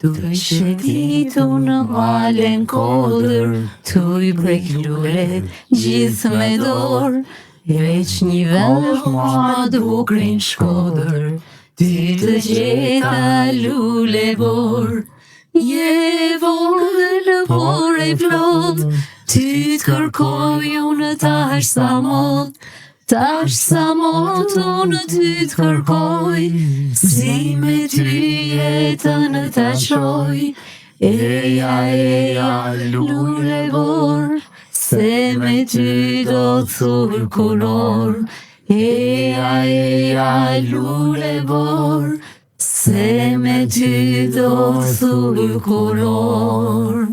Tu shetitu në malen kodër, tu I prek lulet gjithë me dorë, veç një vesh ma dukrin Shkodër, ty të gjeta lule borë, je vogël por e plot, ty të kërkoj unë tash sa mot, unë ty të kërkoj, si me ty jetën të qoj, eja, lule bor, se me ty do thur kolor, eja, lule bor, se me ty do thur kolor.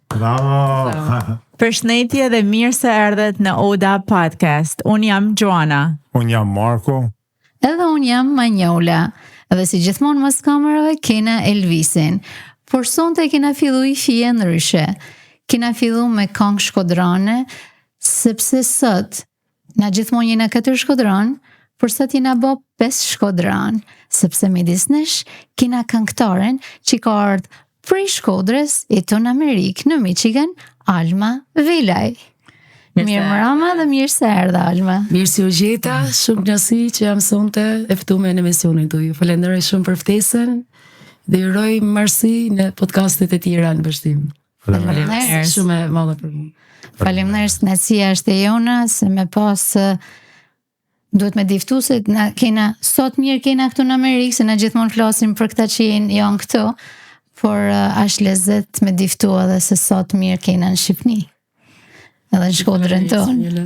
Bravo! Përshëndetje dhe mirë se erdhet në Oda Podcast. Unë jam Joana. Unë jam Marko. Edhe unë jam Manjola. Dhe si gjithmonë mas kamerave kena Elvisin. Por sonte kena fillu I fije ndryshe. Kena fillu me këngë shkodrane, sepse sot na gjithmonë jena 4 shkodran, por sot jena bo 5 shkodran, sepse midis nesh kena këngëtaren që ka ardhur prej Shkodrës, jeton në Amerikë, në Michigan, Alma Vilaj. Mirë mbrëma dhe mirë se erdhe, Alma. Mirë si u gjeta, shumë kënaqësi që jam sonte e ftuar në emisionin tuaj. Falenderoj shumë për ftesën dhe uroj mirësi në podcastet e tjera në vazhdim. Faleminderit. Shumë e madhe për mua. Faleminderit, kënaqësia është e jona, se me pas duhet me diftu se na kena sot mirë kena këtu në Amerikë, se na gjithmonë flasim për këta që janë këtu. Por është lezet me diftu edhe se sot mirë kena në Shqipni. Edhe në Shkodrën tonë.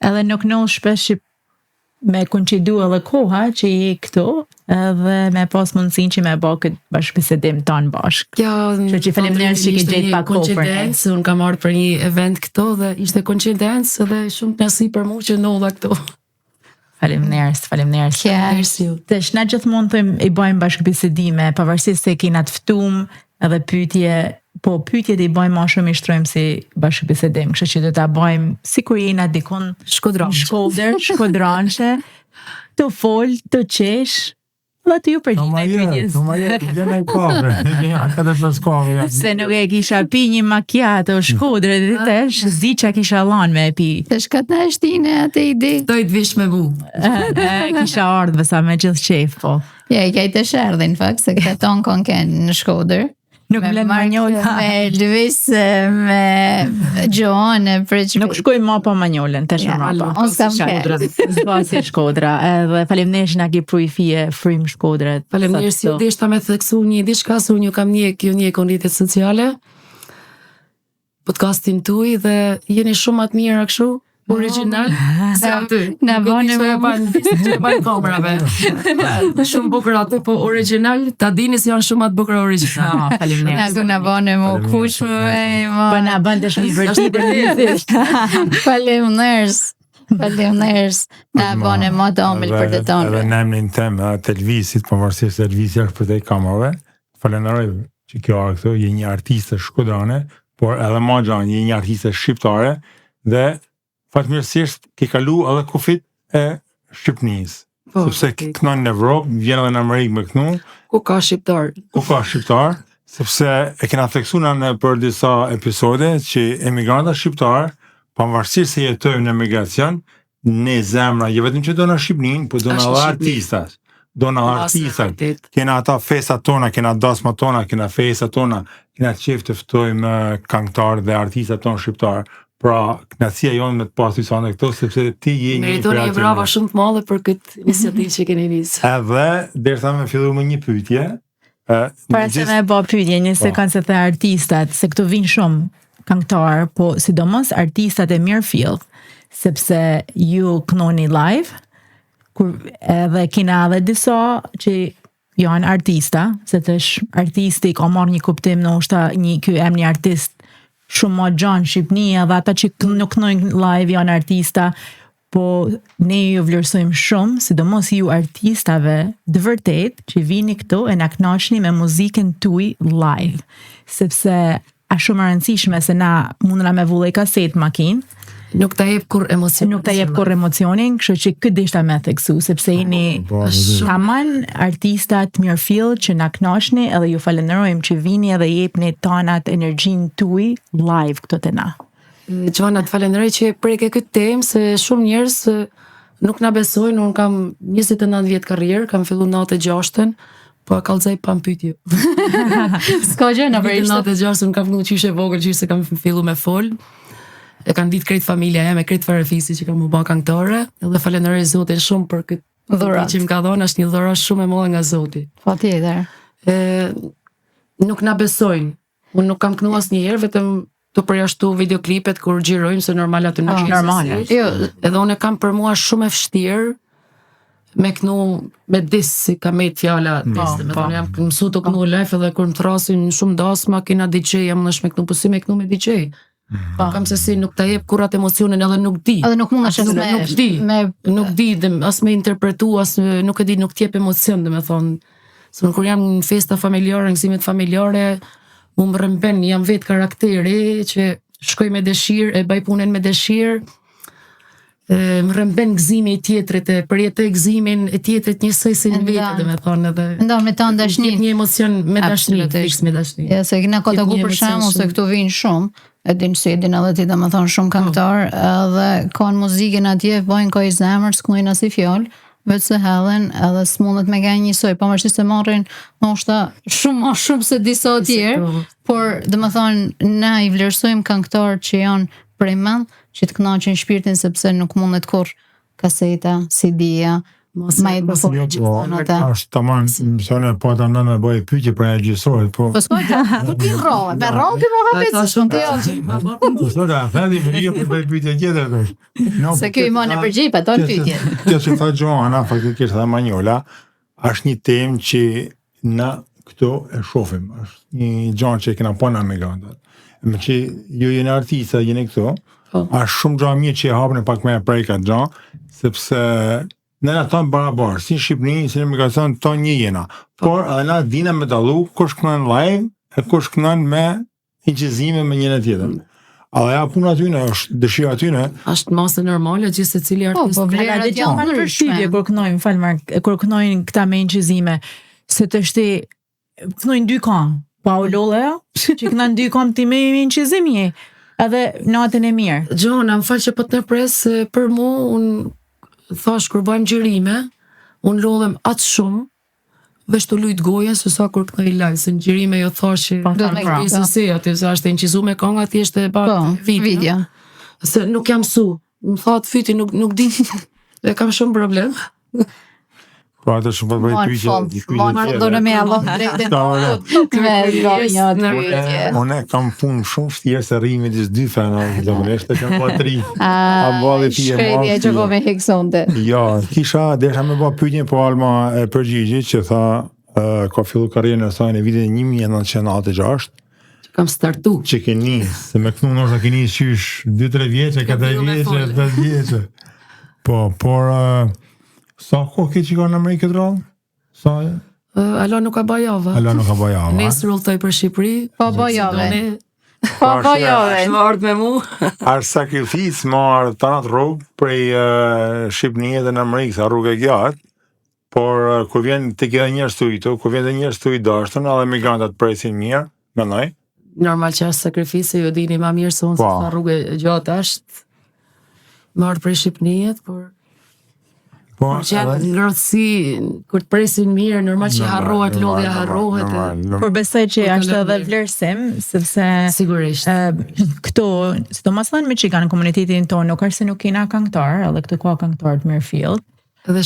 Edhe nuk në shpesh me koincidu edhe koha që je këtu, edhe me pas mundësin që me ba këtë bashkëbisedim tonë bashkë. Që faleminderit që ke gjetë pa kohë për ne. Unë kam ardhur për një event këtu dhe ishte koincidencë dhe shumë kënaqësi për mua që ndodha këtu. Faleminderit. Tash na gjithmonë thojmë I bëjmë bashkëbisedime, pavarësisht se kena të ftuar edhe pyetjet I bëjmë më shumë I shtrojmë si bashkëbisedim, kështu që do ta bëjmë sikur jena dikon shkodranche, të fol, të qesh, dhe të ju përgjigjesh. Vjen kafë. Ka të flas kafë. Se nuk e kisha pi një macchiato Shkodrë dhe tash ziça kisha lanë me pi. Tash ka të shtine atë ide. Do I të vish me mu. Kisha ardhë sa me gjithë qef, po. Ja, I kajtë sherdhe, në fakt, se këta tonë kanë në Shkodër. Nuk me Manjola. Me Elvis, me Gjoane. Nuk shkoj ma pa Manjolën, të shumë rapa. Unë s'kam ke. Zbasi Shkodra, edhe faleminderit na ke pruj fije frim Shkodra. Faleminderit si u deshta me theksu një diçka, se unë ju kam një rrjetet sociale, podcastin tuaj dhe jeni shumë atë mirë kështu. Original, se aty. Na bane me bajnë kamerave. Shumë bukur aty, po original, ta dini se janë shumë atë bukur original. Faleminderit. Na bane me kush me Po na bën tash një vërtet. Faleminderit. Na bane më të ëmbël për të tonë. Edhe në emrin tim të Elvisit, pavarësisht se Elvisi është për te kamerave, falenderoj që kjo ardhë këtu, je një artiste shkodrane, por edhe ma gjanë, je një artiste shqiptare dhe fatmirësisht ke kalu edhe kufit e Shqipnisë. Sepse kënon në Evropë, vjen edhe në Amerikë me kënu. Ku ka shqiptar? Sepse e kena theksuna në për disa episode që emigranta shqiptar, pavarësisht se jetojmë në emigracion, ne zemra, je vetëm që do në Shqipnin, po do në edhe artistas. Kena ata festat tona, kena dasma tona, kena festat tona, kena qef të ftojmë këngëtar dhe artistat tonë shqiptar. Pra, kënaqësia jonë me të pasur sonë këto, sepse ti je një meritoni brava shumë të madhe për këtë iniciativë që keni nisë. Edhe, derisa me fillu me një pyetje. Para se me bë pyetje, një sekondë se the artistat, se këtu vinë shumë këngëtar, po sidomos artistat e mirë fill, sepse ju kënoni live, kur edhe kina edhe disa që janë artista, se tash artisti ka marrë një kuptim në ushta ky emri artist shumë ma gjanë Shqipnia dhe ata që nuk kënojnë live janë artista, po ne ju vlerësojmë shumë, sidomos ju artistave dë vërtet që vini këtu e na kënaqni me muzikën tuaj live, sepse a shumë e rëndësishme se na mundna me vullë kaset makinë, Nuk ta jep kur emocion. Nuk ta jep kur emocionin, kështu që këtë deshta me theksu, sepse jeni taman artistat mirëfill që na kënaqni edhe ju falenderojmë që vini edhe jepni tanat energjinë tuaj live këto te na. Gjana, të falenderoj që preke këtë temë, se shumë njerëz nuk na besojnë. Unë kam 29 vjet karrierë, kam filluar 96-ën, po kallzoj pa pyetje. S'ka gjë na bëj. 96-ën kam filluar qyshe vogël, qyshe kam filluar me fol. E kanë ditë krejt familja jeme, krejt farefisi që kam u bë këngëtare, edhe falenderoj Zotin shumë për këtë dhuratë që më ka dhënë, është një dhuratë shumë e madhe nga Zoti. Patjetër. Nuk na besojnë. Unë nuk kam kënu asnjëherë, vetëm të përjashtu videoklipet kur xhirojmë, se normal aty nuk është normale. Jo, edhe unë kam për mua shumë e vështirë me kënu me dis si ka me fjala dis, me thonë jam mësu të kënu live, edhe kur më thrasin shumë dasma kena DJ, jam nësh me kënu, po si me kënu me DJ. Kam se si nuk ta jep kurat emocionin, edhe nuk di. Edhe nuk mundesh nuk di. Nuk di, as me interpretu, as nuk e di, nuk t'jep emocion, dhe me thonë. Se kur jam në festa familjare, në gëzimet familjare, mu më rëmben, jam vetë karakteri që shkoj me dëshirë, e baj punën me dëshirë, më rëmben gëzimi i tjetrit, e përjetoj gëzimin e tjetrit njësoj si në vetë, dhe me thonë, edhe nda me ta ndashnin. Një emocion me dashni, fiks me dashni. Ja, se kena kota ku për shembull se këtu vinë shumë, e din se din edhe ti dhe më thonë shumë këngëtar, edhe kanë muzikën atje, bojnë ko i zemër, s'knojnë as i fjallë, vetë se hellen, edhe s'mundet me gajnë njësoj, pa mërështë se marrin moshta shumë ma shumë se disa tjerë, por dhe më thonë, na i vlerësojmë këngëtar që janë prej mend, që të kënaqin shpirtin, sepse nuk mundet kur kaseta, CD-ja, ma i përfojnë gjithë ata. Ashtë tamam, mësone po ta ndonë me bëjë pyetje për e gjysore, po... Po s'koj të, nuk i rrove, me rrove ti më hapet, se shumë të jo. Po s'koj thedi më rrije për bëjë pyetje tjetër, se kjo i ma në përgjej, pa tonë pyetje. Kjo që tha Gjoana, faktikisht dhe Manjola, është një temë që na këto e shofim, është një gjanë që e kena po në emigrantët. Me që ju jeni artista, jeni këto, është shumë gjanë mirë që e hapën e pak me e prejka gjanë, sepse ne na tonë barabarë, si në Shqipëni, si në emigracion, tonë një jena. Por edhe na dina me dalu, kush kënën live, e kush kënën me inqizime me njënë tjetër. A dhe ja puna atyne, është dëshira atyne. Është masë normale, gjithë se cili artist. Po, vlerat janë përshtypje kur kënojnë, falmar, kur kënojnë këta me inqizime, se të shti, kënojnë dy kam, pa u lolla, që kënojnë dy kam ti me inqizimi, edhe natën e mirë. Gjona, më falë që po të pres, për mu, unë thash, kur bëjmë gjërime, unë lodhem atë shumë, veç të lujtë gojen, se sa kur kënoj live, se në gjërime jo thash që do se aty, se ashtë e nqizu me konga, aty është e ba video. Se nuk jam su, më thatë fyti, nuk di, e kam shumë problem. Po atë shumë për bëjë pyetje. Monë do në me allon drejtën. Unë kam punë shumë shtirë se rrimi disë dy fena, zakonisht e kam po 3. Shkrejtje që ko me heksonte. Ja, kisha, desha me ba pyetje po Alma e përgjigji që tha ka fillu karrierën e saj në vitin 1996. Kam startu. Që ke njës, se me kënu nështë ke njës qysh 2-3 vjeqe, 4 vjeqe, 5 vjeqe. Po, por... Sa kohë ke që ka në Amerikë këtë rallë? Sa e? Ala nuk ka bajava. Ala nuk ka bajava. Nesë rulltoj për Shqipëri. Po bajave. Po bajave. Më ardhë me mu. Arë sakrifis më ardhë të natë rrugë prej Shqipëni edhe në Amerikë, sa rrugë e gjatë, por kur vjen të kjeda njërës të ujto, kur vjen të njërës të ujtashtën, edhe migrantat presin mirë, mendoj. Normal që është sakrifisi, ju dini ma mirë se unë se sa rrugë e gjatë është. Më ardhë prej Shqipënijet, por... Por që ngrotësi, kur të presin mirë, normal që harrohet, lodhja harrohet. Por besoj që është edhe vlerësim, sepse sigurisht. Këto, si të mas thënë me që në komunitetin tonë, nuk është se nuk kena këngëtar, edhe këto ka këngëtar të mirë field, edhe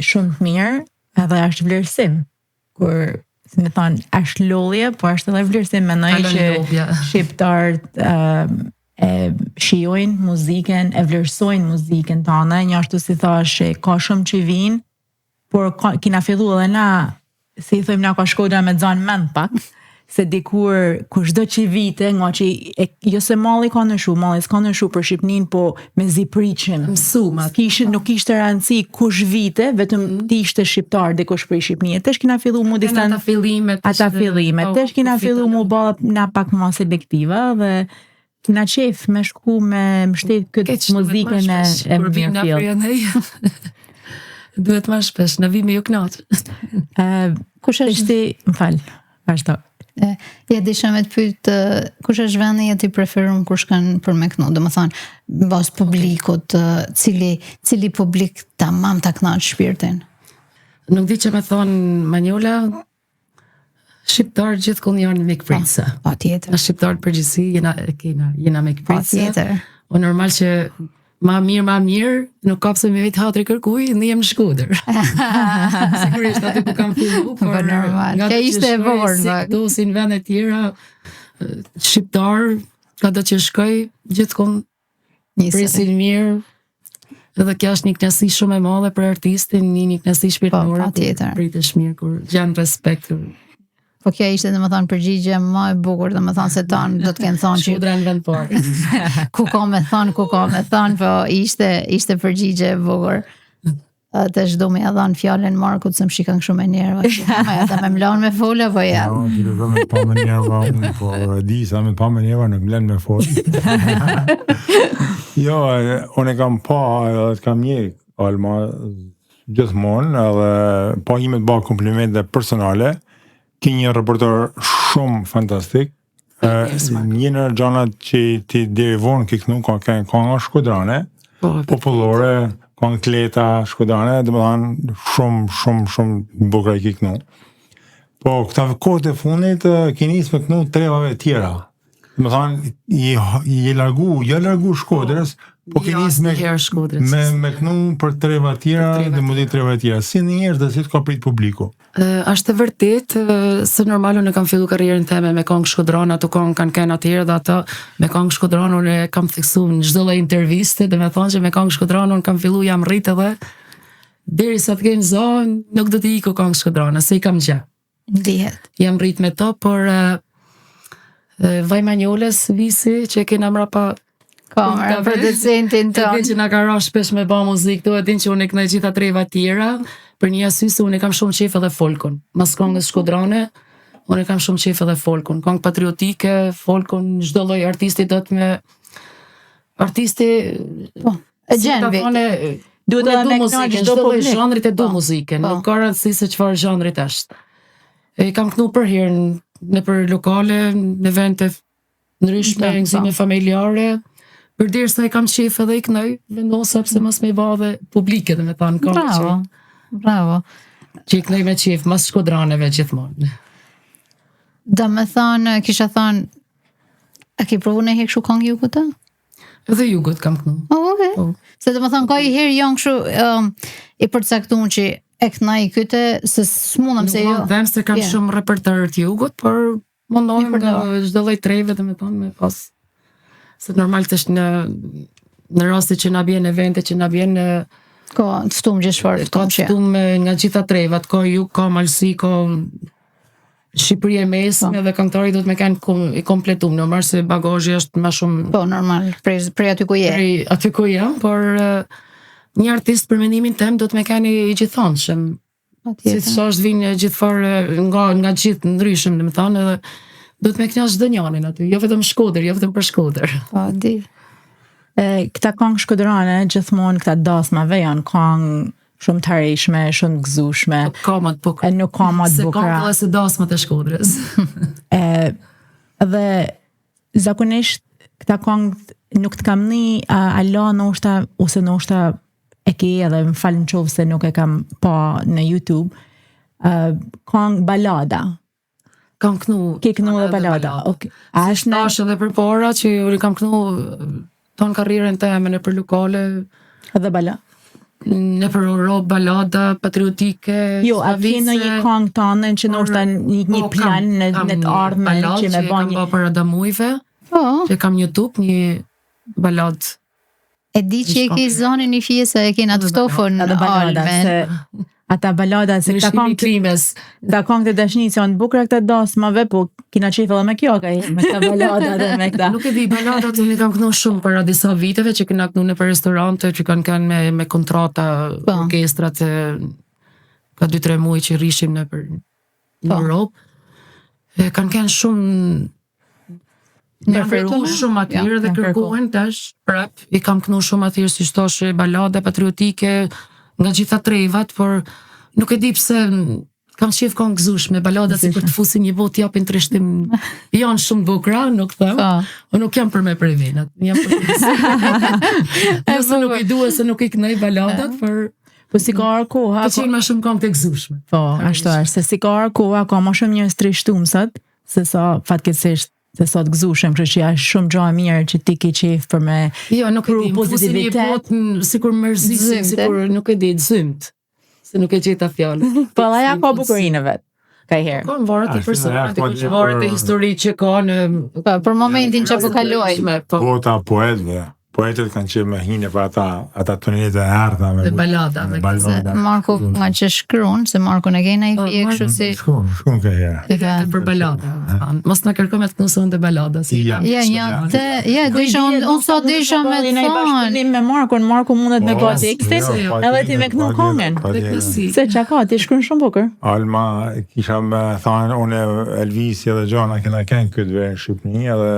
shumë të mirë, edhe është vlerësim. Kur, si me thonë, është lodhje, por është edhe vlerësim, menoj që shqiptarët e shijojnë muzikën, e vlerësojnë muzikën tonë, një ashtu si thashe, ka shumë që vinë, por kina fillu edhe na, si i thojmë na ka Shkodra me zanë mend pak, se dikur kushdo që vite, nga që jo se malli ka në shu, malli s'ka në shu për Shqipnin, po me zi priqim. Nuk ishte rëndësi kush vite, vetëm ti ishte shqiptar dhe kush për Shqipnin. Tesh kina fillu mu distan... Ata fillimet. Tesh kina fillu mu ba na pak ma selektiva dhe kina qef me shku me mbështet këtë muzikën e Mirfield. Duhet më shpesh, në vime ju knat. Kush është më fal, vazhdo. Ja disha me të pyet kush është vendi që ti preferon kur shkon për me kënu, domethënë mbas publikut, cili publik tamam ta kënaq shpirtin. Nuk di që me thonë Manjola, shqiptar gjithkohë janë me këpritse. Patjetër. Në shqiptar përgjithësi jena me këpritse. Patjetër. O normal që ma mirë, nuk kapse me vetë hatri kërkuj, në jem në Shkodër. Sigurisht aty ku kam fillu, por normal. nga Kjo ishte e vogël, këtu si në vende tjera, shqiptar, ka do që shkoj, gjithkohë presin mirë, edhe kjo është një knasi shumë e madhe për artistin, një knasi shpirtnore, patjetër. Pritesh mirë, kur gjanë respekt. Po kjo ishte domethënë përgjigje më e bukur, domethënë se tanë do të kenë thonë që Shkodra në vend parë. ku ka me thonë, po ishte përgjigje e bukur. Të çdo më ia dhan fjalën Markut se më shikon kështu me nerva. Ma ja me mlan me fola po ja. Jo, ti do me pa me nerva, po di sa me pa me nerva nuk mlen me fol. Jo, unë kam pa, edhe kam një Alma gjithmonë, edhe pa ime të bëj komplimente personale. Ki një reporter shumë fantastik. Një në gjanat që ti deri vonë ki kënu ka nga shkodrane, popullore, ka nga kleta shkodrane, dhe më thanë shumë bukra ki kënu. Po këta kohët e fundit ki nisë me kënu trevave tjera. Dhe më thanë, je largu Shkodrës, po ki nisë me kënu për treva tjera dhe më di treva tjera. Si njerëz dhe si të ka prit publiku. Është e vërtet se normal unë kam fillu karrierën time me këngë Shkodran, ato këngë kanë kënë atjerë dhe ato me këngë Shkodran unë kam theksu në çdo lloj interviste, dhe me thonë që me këngë Shkodran unë kam fillu jam rrit edhe derisa të kenë zonë nuk do të iku këngë Shkodran, se I kam gjë. Dihet. Jam rrit me to, por vaj Manjolës visi që e kena mrapa Kamera, producentin tonë. tonë. Që na ka rrah shpesh me ba muzikë, do e din që unë e kënaj gjitha treva tjera, për një arsye se unë e kam shumë qejf edhe folkun. Mas këngës Shkodrane, unë e kam shumë qejf edhe folkun. Këngë patriotike, folkun, çdo lloj artisti do të me artisti E gjenvi. Duhet edhe me kënaq çdo lloj publik. zhanrit e do muzikën, nuk ka rëndësi se çfarë zhanrit është. E kam kënu për herë në për lokale, në evente ndryshme, gëzime familjare, përderisa e kam qef edhe I kënoj, vendosa pse mos me I ba dhe publike dhe me thanë kam Bravo. që I kënoj me qef, mas Shkodraneve gjithmonë. Do me thonë, kisha thonë, a ki provu në hekë shu këngë Jugut të? Edhe Jugut kam kënu. Okay. Se do me thonë, ka I herë janë këshu I përcaktuar që e kënaj kyte, se s'mundëm se jo. Nuk dhem se kam shumë repertarë të Jugut, por mundohem nga çdo lloj treve dhe me thonë me pas. Se normal të është në rasti që na bjen evente, që na bjen Ka të ftum gjithçfarë. ka të ftum nga gjitha trevat, ka Jug, ka Malsi, ka Shqipëri e mesme dhe këngëtari do të me kanë I kompletum, normal se bagazhi është më shumë Po, normal, prej aty ku je. prej aty ku jam, por një artist për mendimin tem do të me kanë I gjithonshëm. Si të është vinë gjithfarë nga gjithë ndryshëm, dhe me thanë, edhe do të me kënaq çdo njërin aty, jo vetëm Shkodër, jo vetëm për Shkodër. Po, di. Këta këngë shkodrane, gjithmonë këta dasmave janë këngë shumë të harishme, shumë të gëzueshme. Ka më të bukur. Nuk ka më të Se bukura. ka se dasmat e Shkodrës. Dhe zakonisht këta këngë nuk të kam ni ala ndoshta ose ndoshta e ke edhe më falë në qovë se nuk e kam pa në YouTube, këngë balada. Kam kënu. Ke kënu dhe balada. Okay. A është në... Tash edhe për para që unë kam kënu tonë karrierën teme në për lokale, Edhe balada. në për rock, balada, patriotike, Jo, a ke në një këngë tonë që ndoshta një plan në të ardhmen që me kam ba për Adamujve, Po, që kam YouTube një balad. e di që e ke zonin I fije se e ke në të ftofën Edhe balada, Almen. se ata balada, se këta Ndryshimi I këngë klimës. da këngë të dashni që janë të bukura këta dasmave, po kina qef edhe me kjo me këta balada dhe me këta. Nuk e di, baladat unë I kam kënu shumë para disa viteve që kena kënu në për restorante që kanë me kontrata orkestrat ka 2-3 muaj që rishim në për në Europë. Kanë shumë Jam knu shumë atyre dhe kërkohen tash prap. I kam knu shumë atyre si shtoshe balada patriotike nga gjitha trevat, por nuk e di pse kam qef kanë gëzushme balada si për të fusin një botë japin trishtim. Janë shumë bukra, nuk them. O nuk jam për me prej venat. Jam për se nuk i duhe se nuk i kënej baladat, por Po si ka arë koha... Po qenë ma shumë kam të gëzushme. Po, ashtu është, se si ka arë koha, ka ma shumë njërës trishtumësat, se sa fatkeqësisht se sa të gëzushëm, kështu që është shumë gja mirë që ti ke qef për me jo, nuk e di, më fusin një botë, sikur mërzisim, sikur nuk e di, zymt, se nuk e gjeta fjallë. Po, ja ka bukurinë vetë, ka i herë. Ka në varet e personat, varet e histori që ka në... Për momentin që po kaloj. Vota poetëve. Poetët kanë qenë me hinë për ata tonelet e ardha me balada. Marko nga që shkruan, se Marko në gena i fje kështu si... Shkruan ka herë. Për balada. Mos në kërkom e të kënuson dhe balada. Unë sot desha me të thonë. Me Marko mundet me ka tekstin, edhe ti me kënu kongen. Se që ka, ti shkruan shumë bukur. Alma, kisha me thonë, unë Elvisi edhe Gjona kena kënë këtë verë në Shqipëni, edhe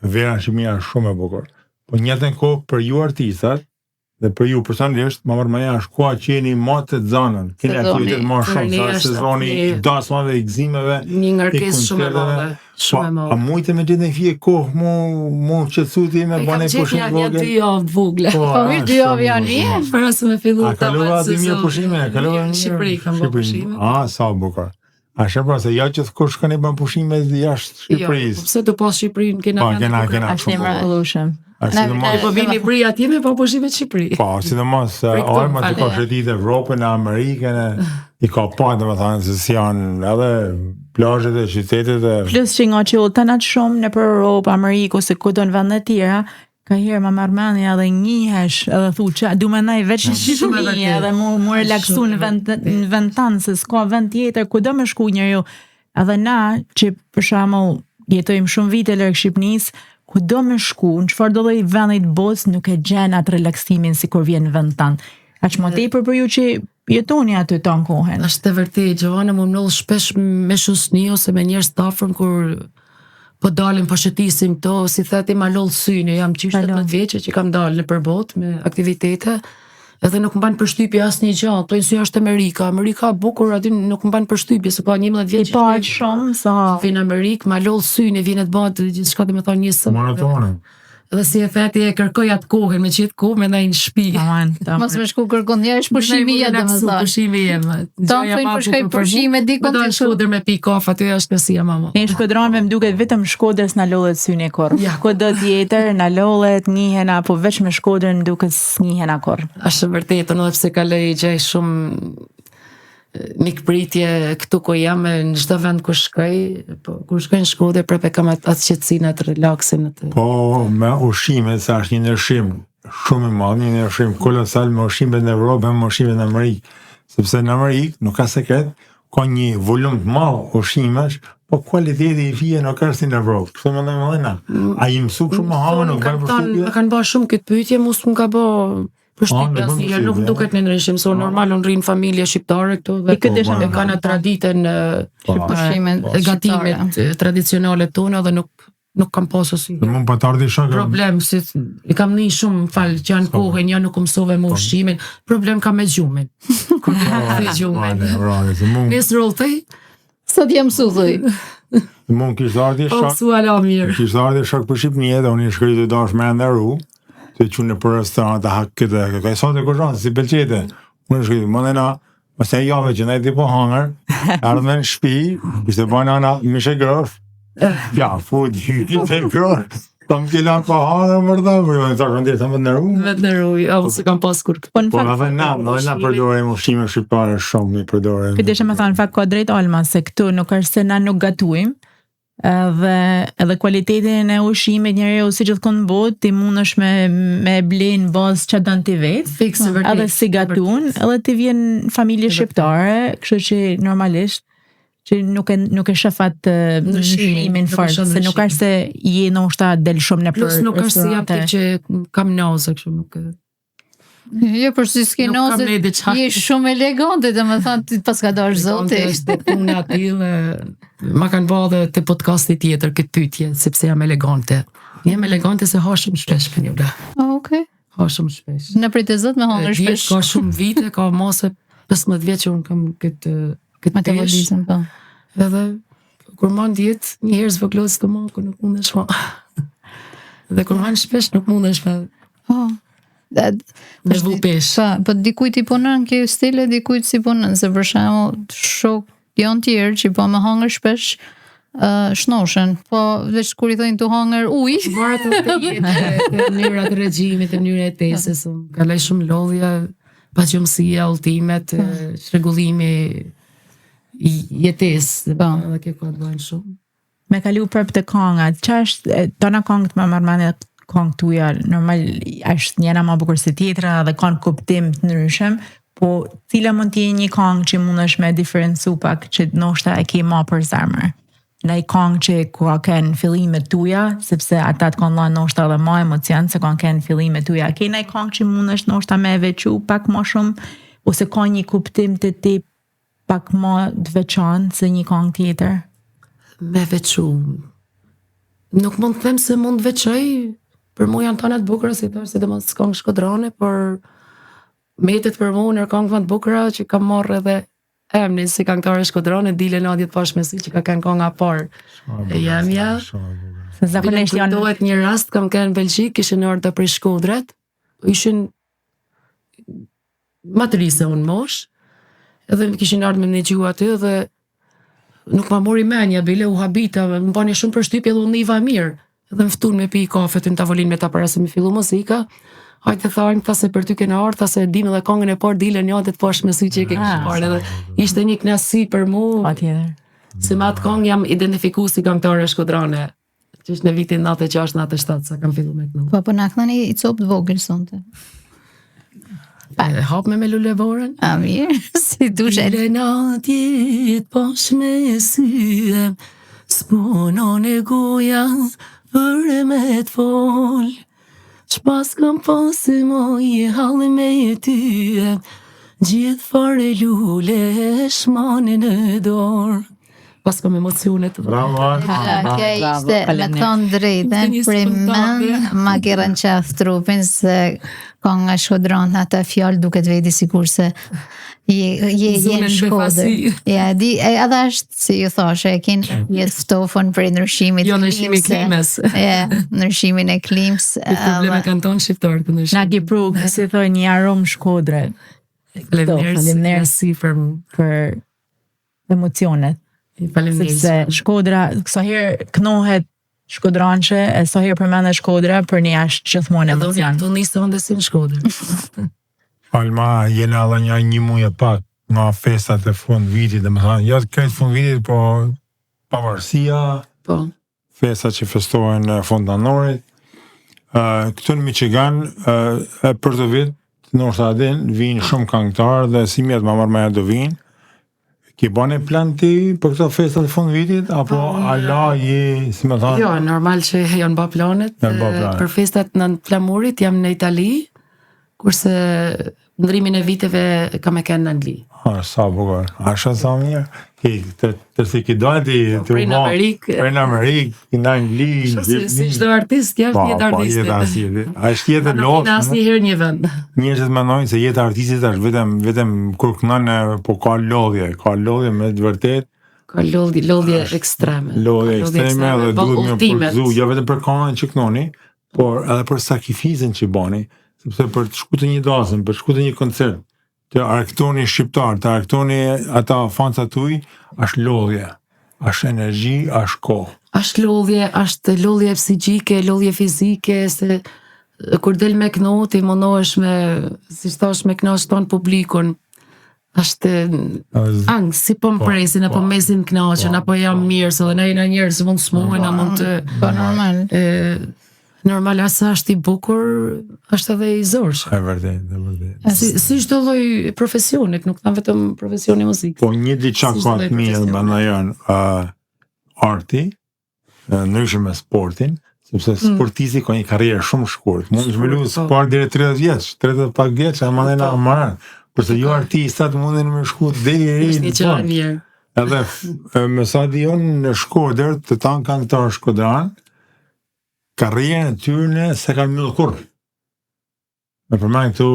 vera në Shqipëni është shumë e bukur. Po njëtën kohë për ju artistat dhe për ju personalisht, ma mërmëja është koha që jeni ma të zanën, keni aktivitet ma shumë, sa sezoni i dasmave, i gzimeve, një ngarkes shumë e madhe, shumë e madhe. A mujtë me gjithë në fje kohë, mu qëtësuti me bane pushim vogël? Kam gjithë një 2 javë të vogle. Po mirë 2 javë janë një? Për asë me fillu të kalova 2 mirë pushime? Shqipëri kam bë pushime. Sa bukur. A shëpra se ja që kur shkoni bën pushime jashtë Shqipërisë. Jo, pse të pas Shqipërinë kena shumë. Po vini bri atje me po pushime të Shqipëri. Po, sidomos arma që ka shëtit Evropën, Amerikën, i ka pa dhe me thënë se si janë edhe plazhet e qytetet e... Plus që nga që u të natë shumë në për Europë, Amerikë, ose kudo në vende tjera, ka herë ma marmeni edhe njihesh, edhe thu që du me naj veç në Shqipëri, edhe mu relaksu në vend tanë, se s'ka vend tjetër, kudo me shku njërë. Edhe na, që për shamull jetojmë shumë vite lërë Shqipënisë, ku do me shku, në qëfar do dhe i vendit bos, nuk e gjen atë relaksimin si kur vjen në vend tanë. Aqë më tepër për ju që jetoni aty të në kohen. Ashtë të vërtej, Gjovana më mënull shpesh me shusni ose me njerës të afrëm kur po dalim po shëtisim to, si theti ma lullë syni, jam 17 vjeqe që kam dalë në përbot me aktivitete, edhe nuk më banë përshtypje asë një gjallë, tojnë si është Amerika bukur, aty nuk më banë përshtypje, se pa 11 vjeqe. I pa shumë, sa... Vinë Amerikë, ma lullë syni, vinë të batë, gjithë shka dhe me thonë një sëmë. Maratonë. Edhe si e theti e kërkoj atë kohën, me qitë kohë me ndaj në shpi. Mos me shku kërkon njërë shpërshimi jetë dhe më thë. Përshimi jemë. Ta më thëjnë përshkoj përshime dikon të shkoder me pi kafe, aty është kësia mama. Në Shkodran më duket vetëm Shkodrës në lollet syni e korë. Kudo tjetër në lollet njihena, po veç me Shkodrën duket njihena korë. Ashtë vërtetën, edhe pse kaloj gjej shumë mikpritje këtu ku jam në çdo vend ku shkoj, po kur shkoj në Shkodër prapë kam atë qetësinë, atë relaksin atë. Po me ushqime, sa është një ndryshim shumë i madh, një ndryshim kolosal me ushqimet në Evropë, me ushqimet në Amerikë, sepse në Amerikë nuk ka sekret, ka një volum të madh ushqimesh, po kualiteti i fije nuk është si në Evropë. Kështu mendoj mëna. A i mësu shumë hamë nuk bën përshtypje? Kanë bërë shumë këtë pyetje, mos më ka bë përshtypje asnjë, nuk duket në ndryshim, se normal unë rri në familje shqiptare këtu dhe kanë traditën e gatimit tradicionale tonë dhe nuk kam pasur si problem, si i kam një shumë falë që janë kohën, ja nuk mësove më ushqimin, problem kam me gjumin. Kur me gjumin. Nesë rollëtej? Sot jam mësullëj. Mund kishtë ardhje shok për Shqipëni edhe unë i shkëri të dash me ndëru, të që në për restorant, këtë e sot e kërënë, si belqete. Unë i shkëri, më dhe na, më se jave që ne ti po hangër, ardhme në shpi, ishte bojnë ana mishe grëf, ja, fut, ishte grëf, ta më kilan po hangër mërda, për jo në të shkëndirë të më të nëru. Me të nëru, ja, se kam pas kur këtë. Po, edhe na përdojmë ushqime shqiptare shumë, i përdojmë. Këtë ishe me thonë, fakt ka drejt Alma, se këtu nuk është se na nuk gatuim, edhe kualitetin e ushqimit njeriu si gjithkohë në botë ti mundesh me ble në bazë çfarë don ti vetë, edhe si gatun, edhe ti vjen familje shqiptare, kështu që normalisht që nuk e shafat ushqimin fort, se nuk është se je ndoshta del shumë në për. Plus nuk është si apti që kam nauzë kështu nuk. Jo, për si skenozit, me diçka. je shumë elegante, dhe më thënë, ti pas ka dorë zoti. Është punë aty ma kanë bërë edhe te podcasti tjetër këtë pyetje, sepse jam elegante. Jam elegante se ha shumë shpesh për një Okej. Ha shumë shpesh. Në prit e zot me hongër shpesh. Ka shumë vite, ka mose 15 vjet që unë kam këtë Metabolizëm, po. Edhe kur man dietë, një herë zvoglohet stomaku, nuk mundesh ma. Dhe kur man shpesh nuk mundesh me me vu pesh. Po dikujt i punon kjo stile, dikujt si punon, se për shembull shok janë tjerë që po me hongër shpesh shnoshen, po veç kur i thonë tu hongër ujë. Varet të mënyra të regjimit, të mënyra e tesës. Kaloj shumë lodhje, paqëmësia, ultimet, rregullimi i jetesë, dhe kjo ka të bëjnë shumë. Me kalu prap të këngat, që është, tona këngët me marrë këngë tuja, normal është njëra ma bukur se tjetra dhe kanë kuptim të ndryshëm, po cila mund t'je një këngë që mund është me diferencu pak që ndoshta e ke ma për zemër? Në i këngë që ka kënë fillimet tuja, sepse ata të kanë lanë ndoshta dhe ma emocion se kanë kënë fillimet tuja. Ke në i këngë që mund është ndoshta me veçu pak ma shumë, ose ka një kuptim të ti pak ma të veçanë se një këngë tjetër? Me veçu. Nuk mund të them se mund të veçoj, për mu janë tanat bukura, si tërë, si dhe mos këngë shkodrane, por metet për mu nër këngë të bukura që kam marrë edhe emnin si këngëtare shkodrane, dile në adjet pashmesi që ka kënë kënga parë. E jam ja. Se zakonisht janë... Kujtohet një rast, kam kënë në Belgjik, ishin ardha për Shkodrat, ishin matrise unë mosh, edhe kishin ardhë me në gjua aty, dhe nuk ma mori menja, bile u habita, më bani shumë për shtypje dhe unë niva mirë, edhe më ftun me pi kafe të në tavolin me ta para se mi fillu muzika, hajtë të thajmë, ta se për ty kena ardhë, ta se dim edhe kongën e parë, dile një adet pash me sy që i ke kishë parë, edhe ishte një knasi për mu, se ma atë kongë jam identifiku si këngëtare shkodrane, që është në vitin 96-97, sa kam fillu me kënu. Po na këthani i copë të vogël sonte. Hap me lulevorën? A mirë, si dushet. Dile në atjet pash me sy, s'punon e goja, për me t'fol, Shpas kam pasi mo i halli me ty, gjithë fare lule shmane në dorë. Pas kam emocionet. Bravo. Kjo ishte, me thonë drejten, prej men, ma kërën qaf trupin, se ka nga Shkodran në ata fjallë duket veti sikur se je në Shkodër. Ja, edhe është, si ju thoshe, e kin jetë ftofën për ndryshimit. Jo, ndryshimi klimes. Ja, ndryshimin e klims. Probleme kanë tonë shqiptarë të ndryshimi. Na ki pru, si thoi, një aromë Shkodre. Faleminderit për emocionet. Sepse Shkodra, sa herë knohet shkodranqe, e sa herë përmende Shkodra, për një ashtë gjithmonë emocion. Të nisë të si në Shkodër. Alma, jene alla një muaj e pak nga festat e fund vitit, dhe më thanë, jo të këtë fund vitit, po pavarësia, festat që festohen në fund janorit. Këtu në Michigan, për të vit, nështë adin, vinë shumë këngëtarë, dhe si mjetë ma marrë me do vinë. Ki bane plan ti për këto festat e fund vitit, apo ala je, si me thanë? Jo, normal që janë ba planet. Për festat në flamurit jam në Itali, kurse ndrimin e viteve kam e kenë në Angli. Sa bukur, asha sa mirë. Të si ki dojti të Prej në Amerikë. Prej në Amerikë, në Angli. Si çdo artist, kjo është jetë artistit. A është jetë loftë. Në asë një herë një vend. Njerëzit mendojnë se jetë artistit është vetëm kur kënon, po ka lodhje me të vërtet. Ka lodhje ekstreme. Lodhje ekstreme dhe duhet më përgëzu, jo vetëm për kanën që kënoni, por edhe për sakrifizën që bani, sepse për të shku të një dasëm, për të shku të një koncert, të arktoni shqiptar, të arktoni ata fanca tuj, është lodhje, është energji, është kohë. Është lodhje psiqike, lodhje fizike, se kur del me këno, ti mundohesh me, si thash, me kënash tonë publikun, është angë, si po më presin, apo mesin kënaqën, apo jam mirë, se dhe na njerëz mund smuhen, a mund të... Po normal. Normal, asa është i bukur, është edhe i zorsh. E vërtet. Si çdo lloj profesionit, nuk tham vetëm profesioni muzikës. Po një diçka ka të mirë më na janë arti, ndryshe me sportin, sepse sportisti ka një karrierë shumë shkurt. Mund të zhvillu sport deri 30 vjeç, 30 pak vjeç, ama ne na marr. Kurse jo artistat mundin me shku deri Është një qëllim mirë. edhe me sa dion në Shkodër, të tanë këngëtarë shkodran, karrierën e tyre se kanë mbyllur kurrë. Me përmend këtu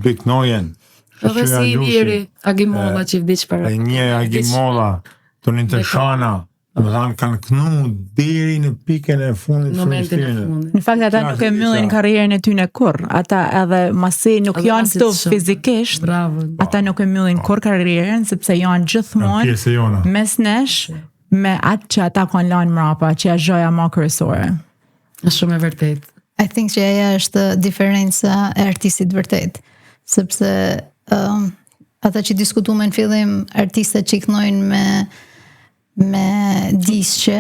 Big Nojen. Edhe si i njeri Agimolla që vdiq para. E një Agimolla, Tonin Tëshana, domethënë kanë knu deri në pikën e fundit Në momentin e fundit. fundit. Në fakt ata nuk e mbyllin karrierën e tyre kurr. Ata edhe masi nuk Edhe janë masi këtu të shumë. fizikisht, Bravo. ata nuk e mbyllin kurr karrierën sepse janë gjithmonë Pjesë e jona. mes nesh me atë që ata kanë lanë mrapa, që është gjoja më kryesore. Është shumë e vërtet. I think që aja është diferenca e artistit vërtet, sepse ata që diskutume në fillim, artistët që i knojnë me disqe,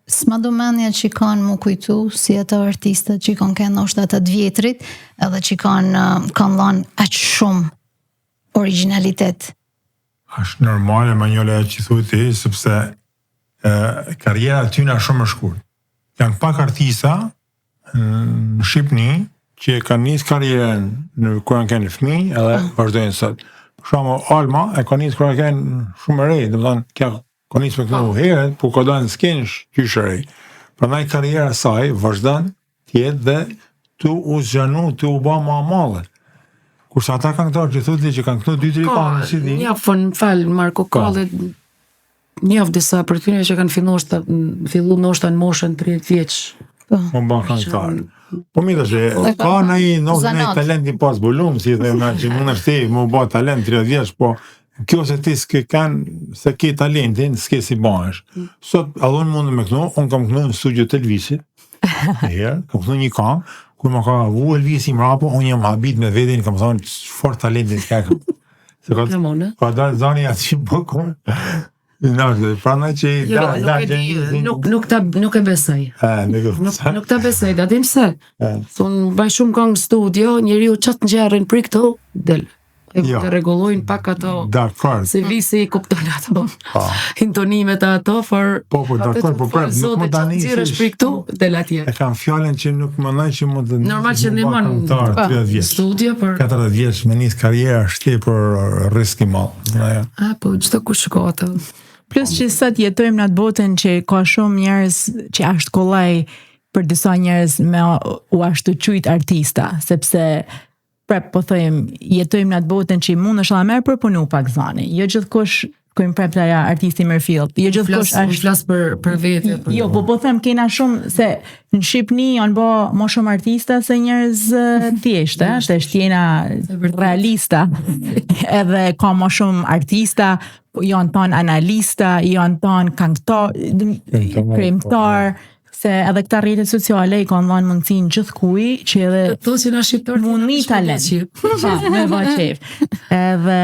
s'ma do menja që kanë mu kujtu si ato artistët që kanë kënë nështë ata të vjetrit, edhe që kanë lanë aqë shumë originalitet. Është normale Manjola që thuaj ti, sepse karriera e tyre është shumë e shkurt. Janë pak artista në Shqipëni që kanë nisë karrierën kur janë kanë fëmijë edhe vazhdojnë sot. Për shembull, Alma e ka nisë kur kanë shumë e re, domethënë kjo ka nisë me këtu herët, por ka dalë në skenë qysh e re. Prandaj karriera e saj vazhdon të jetë dhe tu u zgjanu, tu u bë më e madhe. Kurse ata këngëtarë që thotë që kanë këtu 2-3 kanë si di. Njafën, Marko Kalle, njaf disa për tyre që kanë fillu ndoshta në moshën 30 vjeç. Më bën këngëtar. Po mirë që ka një talent i pas volum, si dhe me që mund është ti më bë talent 30 vjeç, po kjo se ti se ke talentin, s'ke si bëhesh. Sot allon mund me kënu, unë kam kënu në studio të Elvisit, kam kënu një kam, kur më ka vu Elvisi mrapo, unë jam habit me vedin, kam thonë, çfarë talentin s'ka kam. Se ka dalë zani aty bëkur. Prandaj që nuk e besoj. Nuk ta besoj, da dim se. Thonë baj shumë këngë në studio, njeriu çat ngjerrin për këto del. E të rregullojnë pak ato. Dakor. Se visi kupton ato. Intonimet ato, for dakor, po prap, nuk më tani për këto del atje. E kam fjalën që nuk mendoj që mund të normal që ndihmon 30 vjeç. Studio për 40 vjeç me nis karrierë është për risk i madh. Po çdo kush shko atë. Plus që sot jetojmë në atë botën që ka shumë njerëz që ashtë kollaj për disa njerëz me u ashtu qujt artista, sepse prep po thojmë, jetojmë në atë botën që mund është la merë për punu pak zani. Jo gjithkush kujmë prep të aja artisti Merfield. Jo gjithkush është... Flas për vete. Jo, po them kena shumë, se në Shqipni janë bo më shumë artista se njerëz thjeshtë, se shtjena realista, edhe ka më shumë artista, janë tonë analista, janë tonë këngëtar, kremtar, se edhe këta rrjetet sociale i kanë dhënë mundësinë gjithkujt që edhe to që na shqiptar mundi talent. Me vaqef. Edhe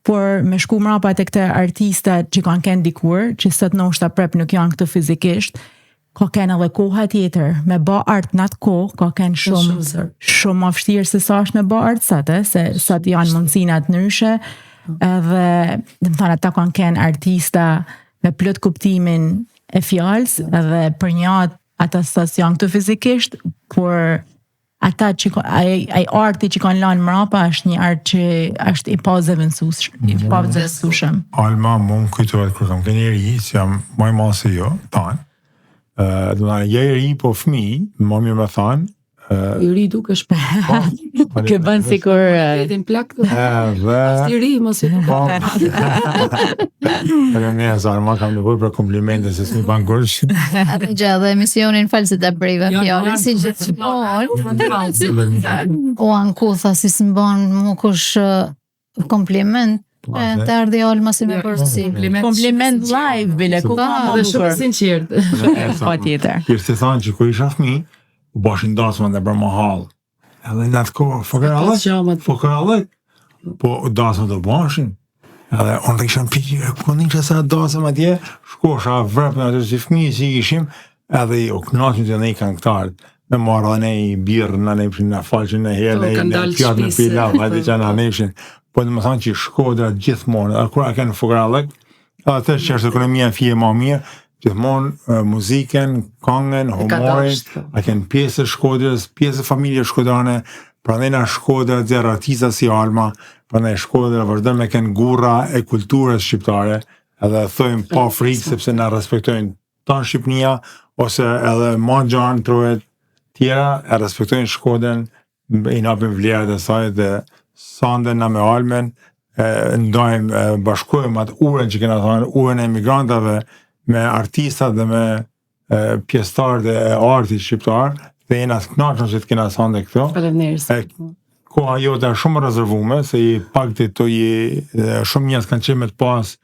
por me shku mrapa te këta artista që kanë kënë dikur, që sot ndoshta prep nuk janë këtu fizikisht, ka kënë edhe koha tjetër, me bë art në atë kohë, ka kënë shumë më vështirë se sa është me bë art sot, se sot janë mundësinat ndryshe, edhe dhe më thonë ata kanë kënë artista me plot kuptimin e fjallës, edhe për një ata sas janë këtu fizikisht, por ata që ai arti që kanë lanë mrapa është një art që është i pazëvendësueshëm. Alma mund kujtohet kur kam qenë i ri, që jam më i madh se jo, tanë. Do të je i ri po fëmijë, më mirë më thanë, i ri dukesh po. Ke bën sikur vetin plak. I ri mos i duket. Edhe ne Alma kam nevojë për komplimente se s'mi ban kurrë. Atë gjallë emisionin falë se ta brejve fjallë, si gjithmonë. O ankutha si s'mban mu kush kompliment, të ardhi Alma si me përësi. Kompliment live, bile, ku ka dhe shumë sinqert. Pa tjetër. Kërë si thanë që ku isha fëmi, u bashin dasma dhe për mahal. Edhe në atë kohë, fokarallëk, po dasma të bashin. Edhe unë të kisham pikë, ku një që sa dasma atje, shkosha vrep në atë si fëmi, si ishim, edhe u knasin të nej këngëtarët. Me marrë dhe nej birë, në nejpshin në falqin në herë, në pjatë në pilav, edhe që në nejpshin. Po dhe më thanë që Shkodra gjithmonë, edhe kura kënë fokarallëk, edhe të që është ekonomia fije ma mirë, gjithmonë muzikën, këngën, humorin, a kanë pjesë Shkodrës, pjesë familje shkodrane, prandaj na Shkodra nxjerr artista si Alma, prandaj Shkodra vazhdon me kanë gurra e kulturës shqiptare, edhe thojmë pa frikë sepse na respektojnë tanë Shqipnia, ose edhe ma gjanë trojet tjera e respektojnë Shkodrën, i napim vlerat e saj dhe sande na me Almen, ndajmë, bashkojmë atë urën që kena thonë, urën e emigrantave me artistat dhe me pjesëtarët e artit shqiptar, dhe jena të kënaqur që të kena sande këto. Faleminderit. Koha jote është shumë rezervume, se i pakti të shumë njerëz kanë qenë me të pas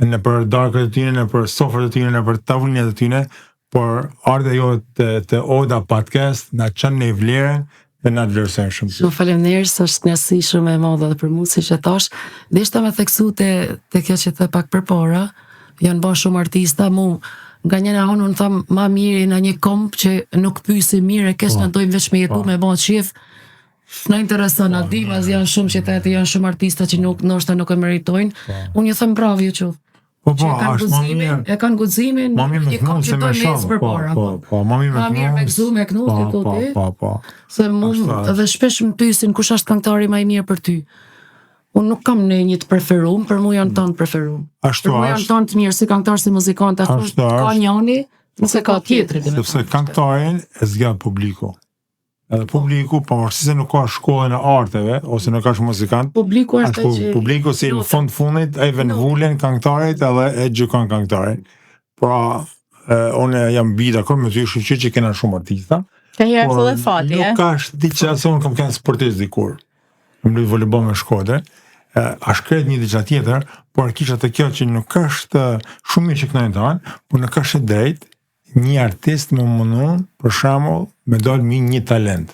në për darkët e tyne, në për sofrat e tyne, në për tavulinat e tyne, por ardha jote të Oda Podcast na çon në vlerën dhe na vlerësojnë shumë. Shumë faleminderit, është kënaqësi shumë e madhe edhe për mua, siç e thash. Dhe ishte me theksu te kjo që the pak përpara, janë bërë shumë artista, nga njëra anë unë tham ma mirë në një komp që nuk pyesi mirë, e kesh na dojmë veç me jetu me bën shif. Na intereson, na divas janë shumë që janë shumë artista që ndoshta nuk e meritojnë. Unë ju them bravo ju qoftë. Po, është ma mirë. E kanë guximin, ma mirë me një komp që dojmë mes përpara. Ma mirë me gëzu, me knu, këtu ti. Po. Se edhe shpesh më pyesin kush është këngëtari më i mirë për ty. Unë nuk kam në një të preferum, për mu janë tanë të preferum. Për mu janë tanë të mirë, si këngëtar, si muzikant, ka njani, nëse ka tjetëri. Sepse këngëtarin e zgjat publiku. Edhe publiku, pavarësisht se nuk ka shkollën e arteve, ose nuk ka muzikant, publiku është që... Publiku si në fundit, e vën vulen këngëtarit edhe e gjykon këngëtarin. Pra, unë jam bida kërë me ty shqyqy që kena shumë artista. Ka herë të dhe fati, nuk ka diqë se unë kam kënë sportist dikur. Më lujtë volejbol me Shkodrën. A shkret një diqë tjetër, por kisha të kjo që nuk është shumë mirë që kënojnë tanë, por nuk është drejt një artist më mundun, për shembull, me dalë mi një talent.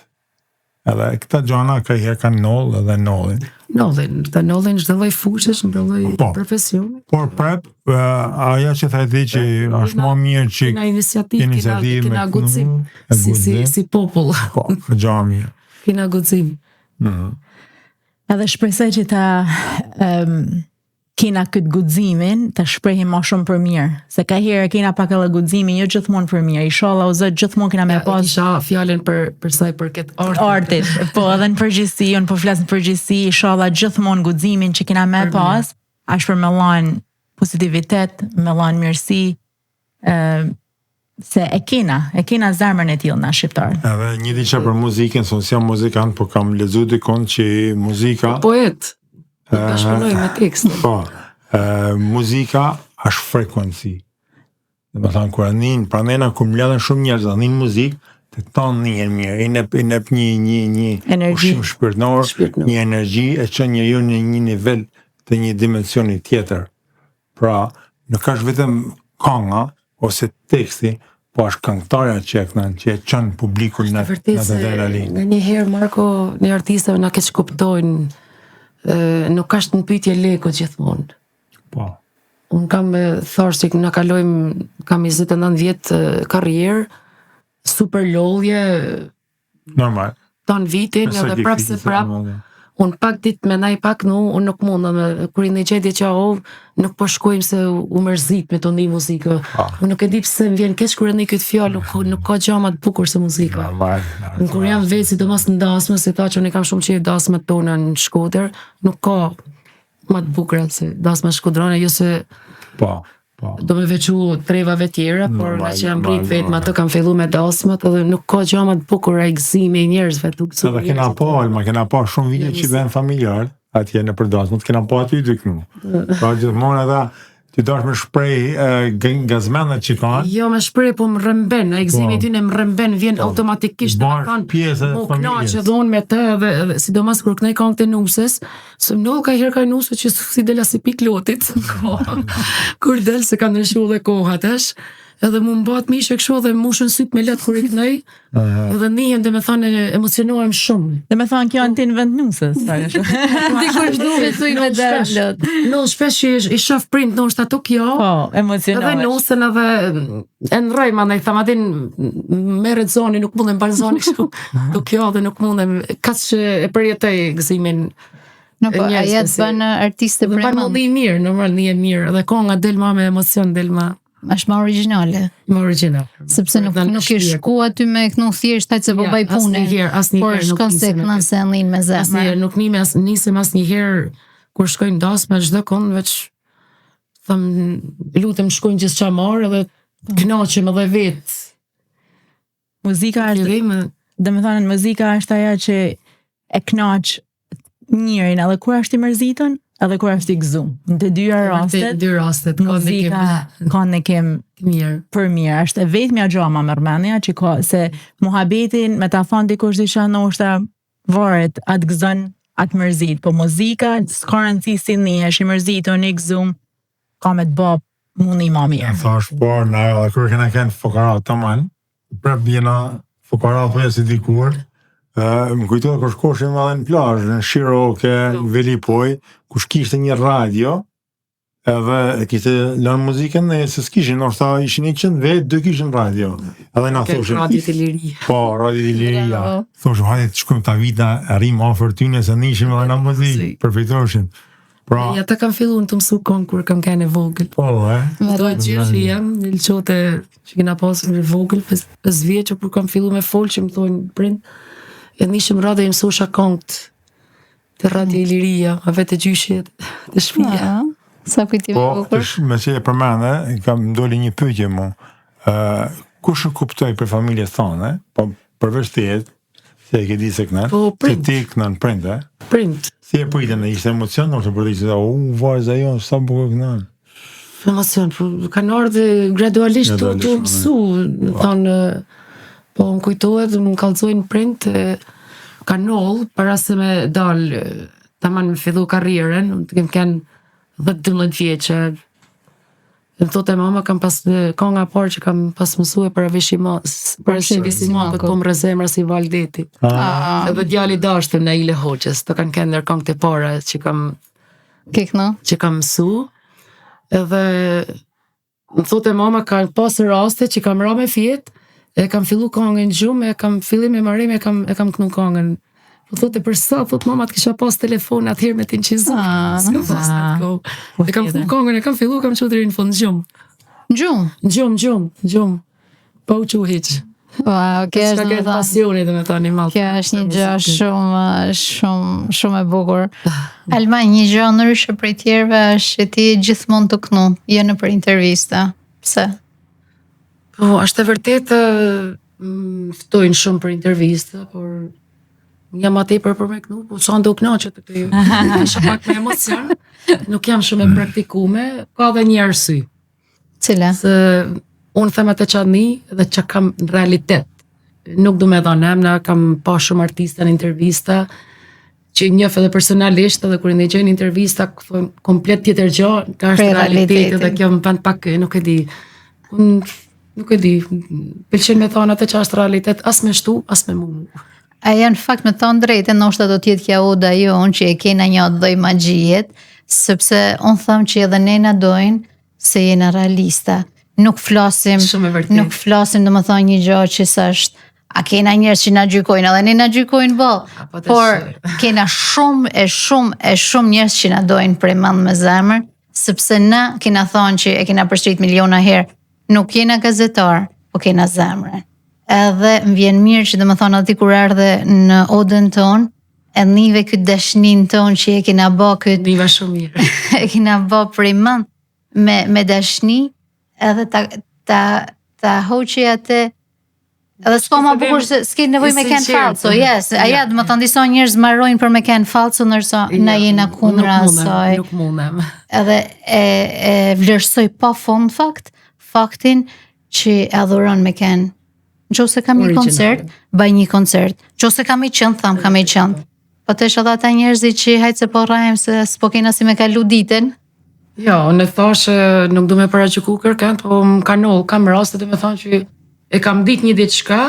Edhe këta gjana ka herë kanë nollë edhe nollin. Nollin çdo lloj fushësh, çdo lloj profesioni. Por prap, ajo që thajti që është më mirë që kena iniciativë, kena guxim, si popull. Po, gjami. Kena guxim. Edhe shpresoj që ta kena këtë guximin të shprehim më shumë për mirë, se ka herë kena pak edhe guximin jo gjithmonë për mirë. Inshallah o Zot gjithmonë kena me pas fjalën për sa i përket artit. Po edhe në përgjithësi, unë po flas në përgjithësi, inshallah gjithmonë guximin që kena me pas, është për me lënë pozitivitet, me lënë mirësi, se e kena zemrën e tillë na shqiptar. Edhe një diçka për muzikën, se unë jam muzikant, po kam lexuar dikon që muzika poet bashkëpunoj me tekst. Po, muzika është frekuenci. Dhe më thanë, kura njën, pra nëjna ku mbledhen shumë njerëz, dhe njën muzikë, të tonë njën mirë, i nep një ushim shpirtnor, një energji, e që njeriu në një nivel të një dimensioni tjetër. Pra, nuk është vetëm kënga, ose teksti, po është këngëtarja që e çon publikun në të dherali. Nga një herë, Marko, një artistave na keq kuptojnë, nuk është në pyetje lekut gjithmonë. Po. Unë kam thash që na kalojmë, kam 29 vjet karrierë, super lodhje. Normal. Ton vitin edhe prap se prap. Unë pak ditë mendoj pak, unë nuk mundem kur i në gjendje që nuk po shkojmë se u mërzit me të ndi muzikë. Unë nuk e di pse më vjen keq kur e ndi këtë fjalë, nuk ka gjë më të bukur se muzika. Unë kur jam vetë sidomos në dasmë, se ta që unë kam shumë qejf dasmat tona në Shkodër, nuk ka më të bukura se dasma shkodrane, jo se do me veçu trevave tjera, por nga që jam brit vetë, ma të kam fillu me dasmat, edhe nuk ka gjë më të bukur e gëzimi i njerëzve. Edhe kena pa shumë vite që ben familjar, atje në për dasmat, kena pa aty dy kënu. Pra gjithmonë edhe, ti dash me shprej gazmendet që kanë. Jo me shprej, po më rëmben, e gëzimi ty në më rëmben, vjen automatikisht dhe kanë më knaqë dhonë me të, dhe sidomos kur kënej kanë të nusës, së mnollë ka herë ka nusë që si dela si pik lotit, kur del se ka ndryshu dhe kohat është, edhe mu mbat mishë e këshu dhe mushën syt me letë kur i kënej, edhe njën dhe me thanë emocionohem shumë. Dhe me thanë kjo antin vend nusës. Dikur shduke të i me dërët. No, shpesh i shaf print, no, është ato kjo, emocionohesh. edhe nusën edhe e në rrej, ma në i thamë, adin meret zoni, nuk mundem balë zoni kështu, to kjo dhe nuk mundem, kas që e përjetoj gëzimin. No, po, a jetë bënë artiste premën. Bënë një mirë, normal një mirë, edhe ko nga del ma me emocion, del ma. Është më origjinale. Më origjinal. Sepse nuk i shku aty me kënu thjesht hajtë se po baj punë. Por shkon se këna se ndhin me zemër. Asnjëherë nuk nisem asnjëherë kur shkojnë dasmë çdo kënd veç them lutem shkojnë gjithçka marr edhe kënaqem edhe vet. Muzika është, domethënë muzika është ajo që e kënaq njërin edhe kur është i mërzitën, edhe kur është i gëzuar. Në të dy rastet muzika ka ndjekim mirë. Për mirë, është e vetmja gjë më mërmendja që ka se muhabetin me ta thon dikush diçka ndoshta varet atë gëzon atë mërzit, po muzika s'ka rëndësi si ndihesh i mërzitur, i gëzuar, ka me të bë mundi më mirë. Thash po, na edhe kur kena kënë fukara tamam, prap bjena fukara po si dikur. Më kujtohet kur shkoshim edhe në plazh, në Shiroke, në Velipoj, kush kishte një radio, edhe kishte lënë muzikën dhe se s'kishin, ndoshta ishin 100 vetë, 2 kishin radio. Edhe na thoshin Radio të Liria. Po, Radio të Liria. Thoshim hajde të shkojmë ta vita, arrim afër tyne se ndiheshim edhe në muzikë, përfitoshin. Pra, ja ta kam filluar të mësu kon kur kam qenë vogël. Po, Do të gjithë jam në lçote që kena pasur në vogël, 5 vjeç kur kam filluar me fol që më thonë prind. E nishim radhe i mësosha këngët të Radio Liria, a vetë gjyshjet të shtëpia. Sa kujtim po, me që e përmende, kam doli një pyetje mu. Kush e kuptoj për familjes tonë, po përveç tejet, se e ke di se kënën, se ti kënën prind, Prind. Si e pritën, ishte emocion, nështë për të që vajza jo, sa bukur kënën. Emocion, kanë ardhe gradualisht të mësu, thonë, po më kujtohet, më kallëzojnë prind, kanë para se me dalë, taman me fillu karrierën, të kem kënë 10-12 vjeqe. Më thote mama, kam pas konga parë që kam pas mësu e për vesimakët, po më rëzemra si Valdeti. Edhe djali dashtëm në Ile Hoqës, të kanë kënë nër kongë të para që kam mësu. Edhe më thote mama, ka pas raste që kam ra me fjetë, e kam fillu kongën gjumë, e kam fillim e marim, e kam kënu kongën. Po thote për sa, thotë mama, të kisha pas telefon atëherë me të nqizu. S'kam pas në të kohë. E kam kënu kongën, e kam fillu, kam që të rinë fund gjumë. Gjumë. Po u që hiqë. Wow, kjo është një pasioni dhe me ta një malë. Kjo është një gjë shumë e bukur. Alma, një gjë ndryshe prej tjerëve është që ti gjithmonë të kënu, jo në për intervista. Pse? Po, është e vërtetë, ftojnë shumë për intervista, por jam atë për me kënu, po sa ndo knaqët të këju. Isha pak me emocion, nuk jam shumë e praktikume, ka dhe një arsye. Cila? Se unë them atë që një dhe që kam në realitet. Nuk du me dhanë emna, kam pa shumë artista në intervista, që njëf edhe personalisht, edhe kur ndëgjojnë intervista, thonë komplet tjetër gjë, ka është realiteti dhe kjo më bënd pak, nuk e di. Nuk e di, pëlqen me thonë atë që është realitet, as me shtu, as me mu. A janë fakt me thonë drejtë, nështë do tjetë kja oda jonë që e kena një doj magjiet, sepse unë thëmë që edhe nena dojnë se jena realista. Nuk flasim dhe më thonë një gjë që s'është, a kena njerës që na gjykojnë, edhe ne na gjykojnë por kena shumë njerës që na dojnë prej mend me zemër, sepse na kena thonë që e kena përshkrit miliona herë, nuk kena gazetar, po kena zemrën. Edhe më vjen mirë që dhe më thonë ati kur erdhe në odën tonë, e nive këtë dashnin tonë që e kena bë këtë... Niva shumë mirë. E kena bë prej mend me dashni, edhe ta hoqi atë, edhe s'po ma bukur se s'ki nevoj me kenë falso, aja dhe më thonë disa njerëz marrojnë për me kenë falso, nërso na jena kundra asaj. Nuk mundem. Edhe e vlerësoj pa fond faktin që adhuron me kenë. Nëse kam një koncert, baj një koncert. Nëse kam i qënd, tham kam i qënd. Po të është edhe ata njerëzi që hajtë se po rajmë se s'po kena si me kalu ditën. Jo, në thashë nuk du me paraqyku kërkën, po më kanol, kam rastet dhe me thonë që e kam dit një diçka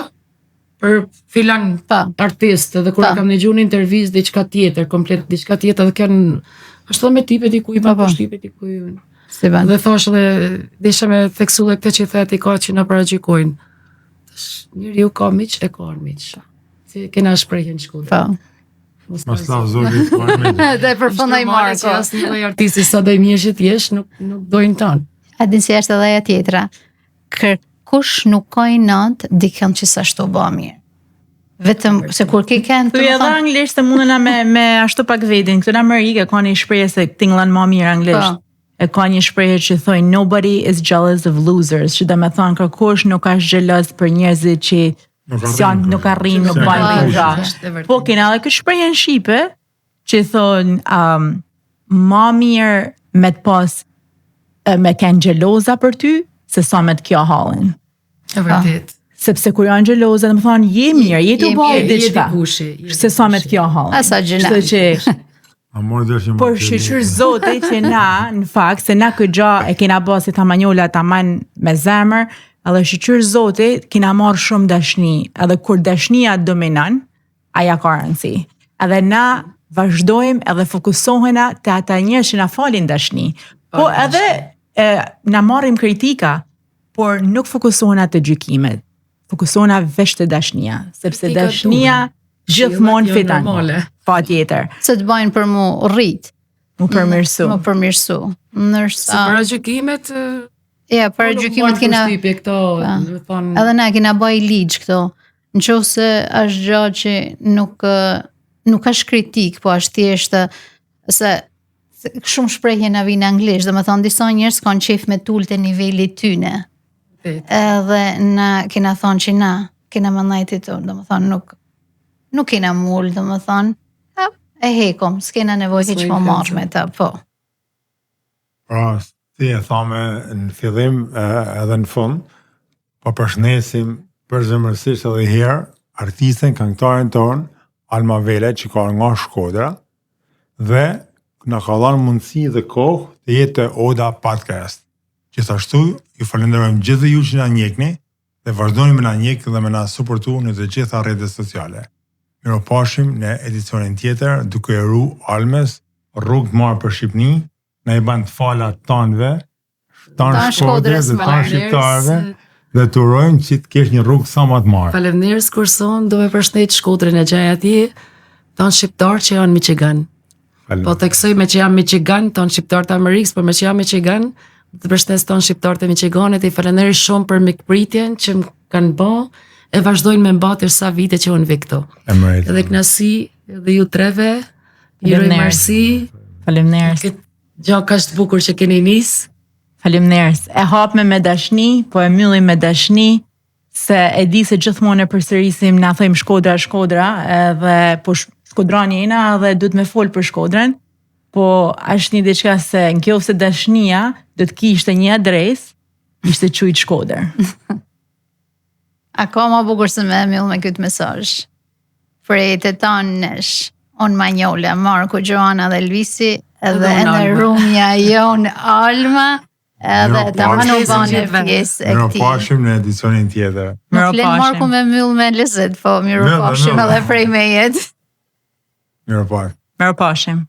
për filan artist, dhe kur kam në gjunë intervjist diçka tjetër, komplet diçka tjetër, dhe kënë është dhe me tipe dikuj, pa për shtipe dikuj. Dhe thashë dhe disha me theksu dhe këtë që i theti ka që në paraqykojnë. Njëri ju ka miq, e ka miq. Si kena shprehjen në shkollë. Po. Mas la zori të dhe përfundoj Marko. Asë një artisti sa do i mirë që t'jesh, nuk dojnë tanë. A din si është edhe ajo tjetra. Kërkush nuk ka i natë dikën që sa shto ba mirë. Vetëm se kur ke kënd Tu edhe anglisht se mundena me ashtu pak vedin. Këtu në Amerikë ka një shprehje se tingëllan më mirë anglisht. E ka një shprehje që thonë nobody is jealous of losers, që do me thonë kërkush nuk është xheloz për njerëzit që nuk arrin, nuk bajnë gjë. Po kena edhe këtë shprehje në shqipe që thonë më mirë me të pas me kanë xheloza për ty se sa me të kjo hallin. E vërtet. Sepse kur janë xheloza, do të thonë je mirë, je të bëj diçka. Se sa me të kjo hallin. Asa gjëna. Por shqyr Zoti që na, në fakt, se na këtë gjë e kena bërë si tamanjola taman me zemër, edhe shqyr Zoti kena marrë shumë dashni, edhe kur dashnia dominon, aja ka rëndësi. Edhe na vazhdojmë edhe fokusohena te ata njerëz që na falin dashni. Po edhe na marrim kritika, por nuk fokusohena te gjykimet. Fokusohena veç te dashnia, sepse dashnia gjithmonë fiton. Pa tjetër. Se të bajnë për mu rrit. Mu përmirësu. Ndërsa para gjykimet ja, para gjykimet kena edhe na kena baj ligj këto. Nëse është gjë që nuk është kritik, po është thjesht se shumë shprehje na vinë anglisht, domethënë disa njerëz kanë qef me tul te niveli tyne. Edhe na kena thonë që na kena mëndajti të, domethënë nuk kena mull, domethënë e hekom, s'kena nevojë hiç më marrë me ta, po. Pra, si e thame në fillim edhe në fund, po përshëndesim përzemërsisht edhe herë artisten, këngëtaren tonë, Alma Vele, që ka nga Shkodra, dhe na ka dhënë mundësi dhe kohë të jetë Oda Podcast. Gjithashtu, ju falenderojmë gjithë ju që na njekni dhe vazhdoni me na njek dhe me na suportu në të gjitha rrjetet sociale. Miropafshim në edicionin tjetër, duke e ru Almes, rrugë të marrë për Shqipni, na i ban të falat tanëve, tanë Shkodrës dhe tanë shqiptarëve, dhe të urojmë që të kesh një rrugë sa më të marrë. Faleminderit kurson, do me përshëndet Shkodrën e gjaj atje, tanë shqiptarë që janë Michigan. Po të kësoj me që janë Michigan, tanë shqiptarë të Amerikës, por me që janë Michigan, të përshëndes tanë shqiptarë të Michiganit, i faleminderit shumë për mikpritjen që më kanë bë, e vazhdojnë me mbatër sa vite që unë vi këto. Edhe knasi, edhe ju treve, juroj mersi. Faleminderit. Gjo ka është bukur që keni nis. Faleminderit. E hapme me dashni, po e mbyllim me dashni, se e di se gjithmonë e përsërisim, na thojmë Shkodra, edhe po Shkodrani jena edhe duhet me fol për Shkodrën, po është një diçka se nëse dashnia do të kishte një adresë, ishte quajt Shkodër. A ka ma bukur se me mbyll me këtë mesazh. Prej të tanë nesh, unë Manjola, Marko, Gjoana dhe Elvisi, edhe në rumja jonë Alma, edhe të manu bane pjesë e këti. Miropafshim në edicionin tjetër. Nuk flenë Marko me mbyll me lezet, po miropafshim edhe prej me jetë. Miropafshim. Miropafshim.